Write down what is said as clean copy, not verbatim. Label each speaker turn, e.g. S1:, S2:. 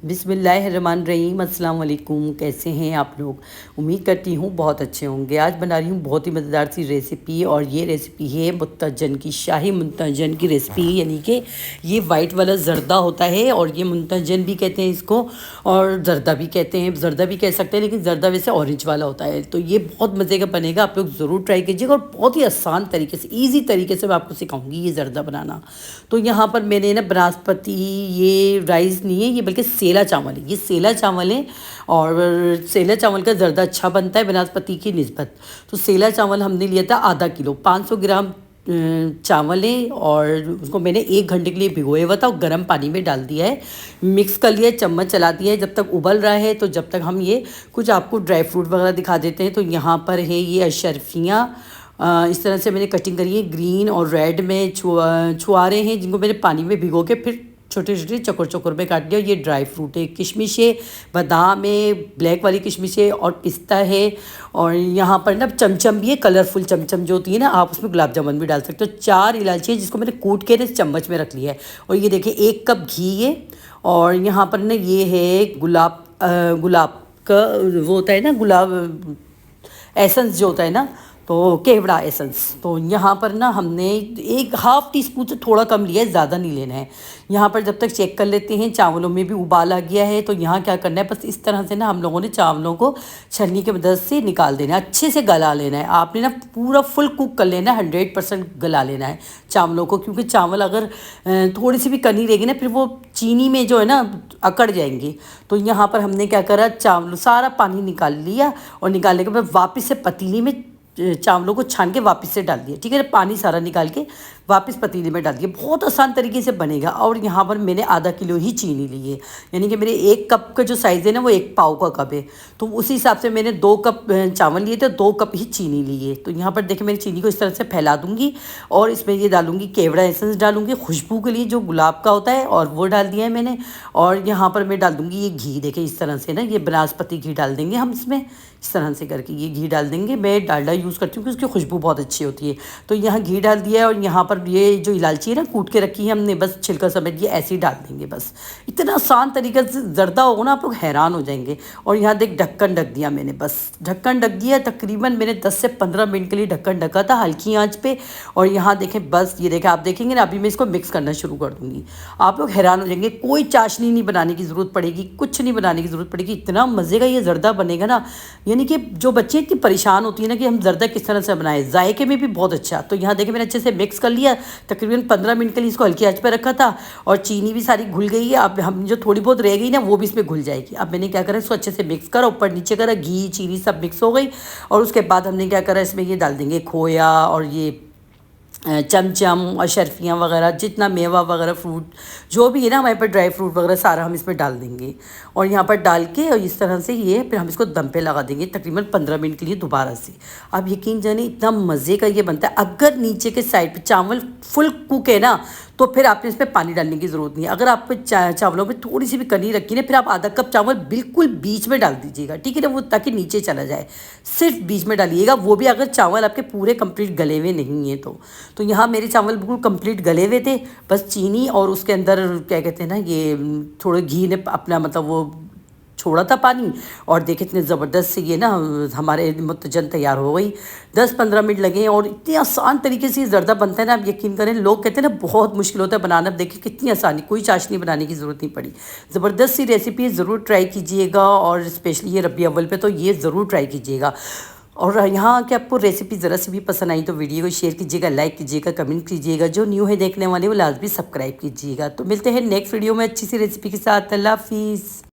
S1: बिस्मिल्लाहिर्रहमानिर्रहीम अस्सलाम वालेकुम। कैसे हैं आप लोग? उम्मीद करती हूँ बहुत अच्छे होंगे। आज बना रही हूँ बहुत ही मज़ेदार सी रेसिपी, और ये रेसिपी है मुंतजन की, शाही मुंतजन की रेसिपी है। यानी कि ये वाइट वाला ज़र्दा होता है, और ये मुंतजन भी कहते हैं इसको, और ज़र्दा भी कहते हैं, ज़र्दा भी कह सकते हैं, लेकिन ज़र्दा वैसे ऑरेंज वाला होता है। तो ये बहुत मज़े का बनेगा, आप लोग ज़रूर ट्राई कीजिएगा, और बहुत ही आसान तरीके से, ईजी तरीके से मैं आपको सिखाऊंगी ये ज़र्दा बनाना। तो यहाँ पर मैंने ना बनास्पति, ये राइस नहीं है ये, बल्कि सेला चावल है, ये सेला चावल है। और सेला चावल का ज़र्दा अच्छा बनता है बनास्पति की निस्बत। तो सेला चावल हमने लिया था आधा किलो, 500 ग्राम चावल है, और उसको मैंने 1 घंटे के लिए भिगोया हुआ था और गर्म पानी में डाल दिया है। मिक्स कर लिया है, चम्मच चला दिया है जब तक उबल रहा है। तो जब तक हम ये कुछ आपको ड्राई फ्रूट वगैरह दिखा देते हैं। तो यहाँ पर है ये अशरफियाँ, इस तरह से मैंने कटिंग करी है। ग्रीन और रेड में छुआरे हैं, जिनको मैंने पानी में भिगो के फिर छोटे छोटे चौकोर चौकोर में काट लिया। ये ड्राई फ्रूट है, किशमिश है, बादाम है, ब्लैक वाली किशमिश है, और पिस्ता है। और यहाँ पर ना चमचम भी है, कलरफुल चमचम जो होती है ना, आप उसमें गुलाब जामुन भी डाल सकते हो। 4 इलायची है, जिसको मैंने कूट के इस चम्मच में रख लिया है। और ये देखिए 1 कप घी है। और यहाँ पर ना ये है गुलाब का वो होता है ना, गुलाब एसेंस जो होता है ना, तो केवड़ा एसेंस। तो यहाँ पर ना हमने 1/2 टीस्पून से थोड़ा कम लिया है, ज़्यादा नहीं लेना है। यहाँ पर जब तक चेक कर लेते हैं, चावलों में भी उबाल आ गया है। तो यहाँ क्या करना है, बस इस तरह से ना हम लोगों ने चावलों को छलनी की मदद से निकाल देना है, अच्छे से गला लेना है। आपने ना पूरा फुल कुक कर लेना है, 100% गला लेना है चावलों को, क्योंकि चावल अगर थोड़ी सी भी कनी रहेगी ना, फिर वो चीनी में जो है ना अकड़ जाएंगे। तो यहाँ पर हमने क्या करा, चावल सारा पानी निकाल लिया, और निकालने के बाद वापस से पतीली में चावलों को छान के वापस से डाल दिया। ठीक है, पानी सारा निकाल के वापस पतीले में डाल दिया। बहुत आसान तरीके से बनेगा। और यहाँ पर मैंने आधा किलो ही चीनी ली है, यानी कि मेरे 1 कप का जो साइज़ है ना, वो 1 पाव का कप है। तो उसी हिसाब से मैंने 2 कप चावल लिए थे, 2 कप ही चीनी ली है। तो यहाँ पर देखिए, मैं चीनी को इस तरह से फैला दूँगी, और इसमें ये डालूँगी केवड़ा एसेंस डालूँगी खुशबू के लिए, जो गुलाब का होता है, और वो डाल दिया है मैंने। और यहाँ पर मैं डाल दूँगी ये घी। देखिए इस तरह से ना, ये बनास्पति घी डाल देंगे हम इसमें, इस तरह से करके ये घी डाल देंगे। मैं डालडा यूज़ करती हूँ, क्योंकि उसकी खुशबू बहुत अच्छी होती है। तो यहाँ घी डाल दिया है, और यहाँ पर ये जो इलायची है ना कूट के रखी है हमने, बस छिलका समेत ये ऐसे ही डाल देंगे। बस इतना आसान तरीके से ज़र्दा होगा ना, आप लोग हैरान हो जाएंगे। और यहाँ देख ढक्कन ढक दिया मैंने, बस ढक्कन ढक दिया। तकरीबन मैंने 10 से 15 मिनट के लिए ढक्कन ढका था, हल्की आंच पे। और यहाँ देखें, बस ये देखें, आप देखेंगे ना, अभी मैं इसको मिक्स करना शुरू कर दूँगी। आप लोग हैरान हो जाएंगे। कोई चाशनी नहीं बनाने की ज़रूरत पड़ेगी, कुछ नहीं बनाने की ज़रूरत पड़ेगी। इतना मज़े का ये ज़र्दा बनेगा ना, यानी कि जो बच्चे इतनी परेशान होती है ना कि हम ज़र्दा किस तरह से बनाएं, जायके में भी बहुत अच्छा। तो यहाँ देखिए मैंने अच्छे से मिक्स कर लिया। तकरीबन 15 मिनट के लिए इसको हल्की आंच पे रखा था, और चीनी भी सारी घुल गई है। अब हम जो थोड़ी बहुत रह गई ना, वो भी इसमें घुल जाएगी। अब मैंने क्या करा, इसको अच्छे से मिक्स करा, ऊपर नीचे करा, घी चीनी सब मिक्स हो गई। और उसके बाद हमने क्या करा, इसमें ये डाल देंगे खोया, और ये चमचम और शर्फियाँ वगैरह, जितना मेवा वगैरह फ्रूट जो भी है ना हमारे पास, ड्राई फ्रूट वगैरह सारा हम इसमें डाल देंगे। और यहाँ पर डाल के, और इस तरह से ये फिर हम इसको दम पे लगा देंगे तकरीबन 15 मिनट के लिए दोबारा से। अब यकीन जानिए इतना मज़े का ये बनता है। अगर नीचे के साइड पे चावल फुल कुक है ना, तो फिर आपने इसमें पानी डालने की ज़रूरत नहीं है। अगर आप चावलों में थोड़ी सी भी कनी रखी ना, फिर आप आधा कप चावल बिल्कुल बीच में डाल दीजिएगा, ठीक है ना, वो ताकि नीचे चला जाए। सिर्फ बीच में डालिएगा, वो भी अगर चावल आपके पूरे कंप्लीट गले हुए नहीं हैं तो यहाँ मेरे चावल बिल्कुल कंप्लीट गले हुए थे। बस चीनी और उसके अंदर क्या कहते हैं ना, ये थोड़े घी ने अपना मतलब वो छोड़ा था पानी। और देखिए इतने ज़बरदस्त से ये ना हमारे मुंतजन तैयार हो गई। 10-15 मिनट लगे, और इतने आसान तरीके से ये ज़र्दा बनता है ना, आप यकीन करें। लोग कहते हैं ना बहुत मुश्किल होता है बनाना, देखिए कितनी आसानी, कोई चाशनी बनाने की ज़रूरत नहीं पड़ी। ज़बरदस्त सी रेसिपी, ज़रूर ट्राई कीजिएगा। और स्पेशली ये रबी अव्वल पे तो ये ज़रूर ट्राई कीजिएगा। और यहाँ कि आपको रेसिपी ज़रा सी भी पसंद आई तो वीडियो को शेयर कीजिएगा, लाइक कीजिएगा, कमेंट कीजिएगा। जो न्यू है देखने वाले वो लाजमी सब्सक्राइब कीजिएगा। तो मिलते हैं नेक्स्ट वीडियो में अच्छी सी रेसिपी के साथ। अल्लाह हाफिज़।